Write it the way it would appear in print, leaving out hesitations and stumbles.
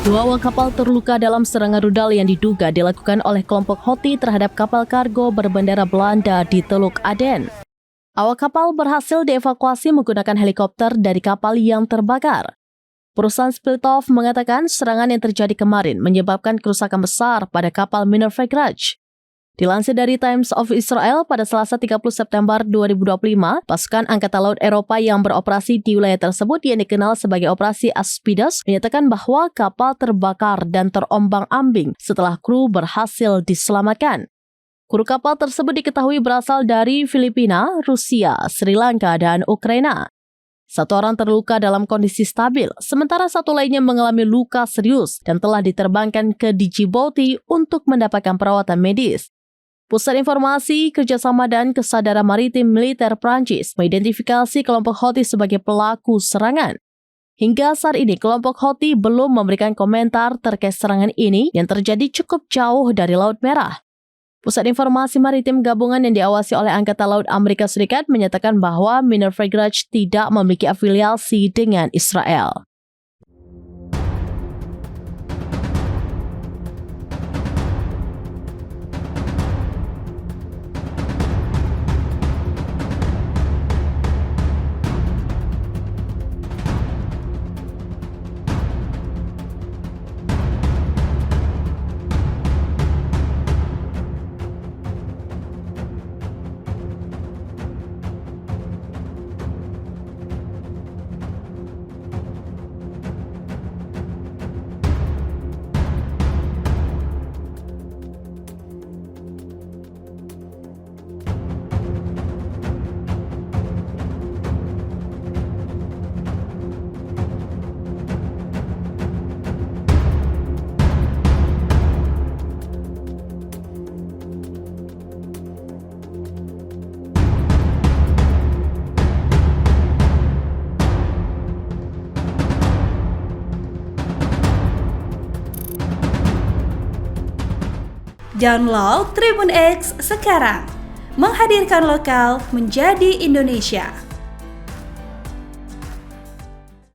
Dua awak kapal terluka dalam serangan rudal yang diduga dilakukan oleh kelompok Houthi terhadap kapal kargo berbendera Belanda di Teluk Aden. Awak kapal berhasil dievakuasi menggunakan helikopter dari kapal yang terbakar. Perusahaan Splitov mengatakan serangan yang terjadi kemarin menyebabkan kerusakan besar pada kapal Minerva Grudge. Dilansir dari Times of Israel pada Selasa 30 September 2025, pasukan Angkatan Laut Eropa yang beroperasi di wilayah tersebut yang dikenal sebagai Operasi Aspides menyatakan bahwa kapal terbakar dan terombang-ambing setelah kru berhasil diselamatkan. Kru kapal tersebut diketahui berasal dari Filipina, Rusia, Sri Lanka, dan Ukraina. Satu orang terluka dalam kondisi stabil, sementara satu lainnya mengalami luka serius dan telah diterbangkan ke Djibouti untuk mendapatkan perawatan medis. Pusat Informasi, Kerjasama dan Kesadaran Maritim Militer Prancis mengidentifikasi kelompok Houthi sebagai pelaku serangan. Hingga saat ini, kelompok Houthi belum memberikan komentar terkait serangan ini yang terjadi cukup jauh dari Laut Merah. Pusat Informasi Maritim Gabungan yang diawasi oleh Angkatan Laut Amerika Serikat menyatakan bahwa Minerva Grudge tidak memiliki afiliasi dengan Israel. Download Tribun X sekarang, menghadirkan lokal menjadi Indonesia.